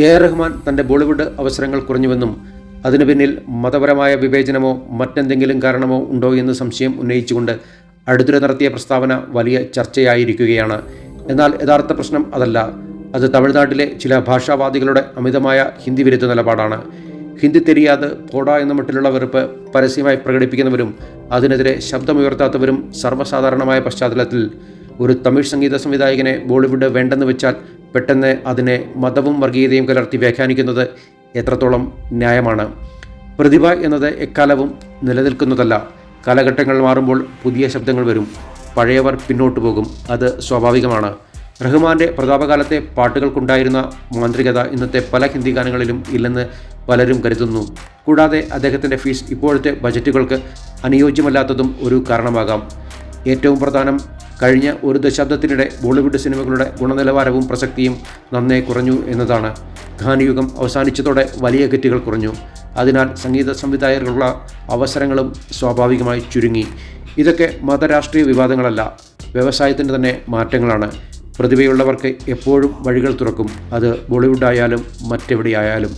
എ.ആർ. റഹ്മാൻ തൻ്റെ ബോളിവുഡ് അവസരങ്ങൾ കുറഞ്ഞുവെന്നും അതിനു പിന്നിൽ മതപരമായ വിവേചനമോ മറ്റെന്തെങ്കിലും കാരണമോ ഉണ്ടോ എന്ന് സംശയം ഉന്നയിച്ചുകൊണ്ട് അടുത്തിടെ നടത്തിയ പ്രസ്താവന വലിയ ചർച്ചയായിരിക്കുകയാണ്. എന്നാൽ യഥാർത്ഥ പ്രശ്നം അതല്ല. അത് തമിഴ്നാട്ടിലെ ചില ഭാഷാവാദികളുടെ അമിതമായ ഹിന്ദി വിരുദ്ധ നിലപാടാണ്. ഹിന്ദി തെരിയാതെ പോടാ എന്ന മട്ടിലുള്ള വെറുപ്പ് പരസ്യമായി പ്രകടിപ്പിക്കുന്നവരും അതിനെതിരെ ശബ്ദമുയർത്താത്തവരും സർവ്വസാധാരണമായ പശ്ചാത്തലത്തിൽ ഒരു തമിഴ് സംഗീത സംവിധായകനെ ബോളിവുഡ് വേണ്ടെന്ന് വെച്ചാൽ പെട്ടെന്ന് അതിനെ മതവും വർഗീയതയും കലർത്തി വ്യാഖ്യാനിക്കുന്നത് എത്രത്തോളം ന്യായമാണ്? പ്രതിഭ എന്നത് എക്കാലവും നിലനിൽക്കുന്നതല്ല. കാലഘട്ടങ്ങൾ മാറുമ്പോൾ പുതിയ ശബ്ദങ്ങൾ വരും, പഴയവർ പിന്നോട്ടു പോകും. അത് സ്വാഭാവികമാണ്. റഹ്മാൻ്റെ പ്രതാപകാലത്തെ പാട്ടുകൾക്കുണ്ടായിരുന്ന മാന്ത്രികത ഇന്നത്തെ പല ഹിന്ദി ഗാനങ്ങളിലും ഇല്ലെന്ന് പലരും കരുതുന്നു. കൂടാതെ അദ്ദേഹത്തിൻ്റെ ഫീസ് ഇപ്പോഴത്തെ ബജറ്റുകൾക്ക് അനുയോജ്യമല്ലാത്തതും ഒരു കാരണമാകാം. ഏറ്റവും പ്രധാനം, കഴിഞ്ഞ ഒരു ദശാബ്ദത്തിനിടെ ബോളിവുഡ് സിനിമകളുടെ ഗുണനിലവാരവും പ്രസക്തിയും നന്നേ കുറഞ്ഞു എന്നതാണ്. ഗാനയുഗം അവസാനിച്ചതോടെ വലിയ ഹിറ്റുകൾ കുറഞ്ഞു. അതിനാൽ സംഗീത സംവിധായകർക്കുള്ള അവസരങ്ങളും സ്വാഭാവികമായി ചുരുങ്ങി. ഇതൊക്കെ മതരാഷ്ട്രീയ വിവാദങ്ങളല്ല, വ്യവസായത്തിൻ്റെ തന്നെ മാറ്റങ്ങളാണ്. പ്രതിഭയുള്ളവർക്ക് എപ്പോഴും വഴികൾ തുറക്കും. അത് ബോളിവുഡ് ആയാലും മറ്റെവിടെയായാലും.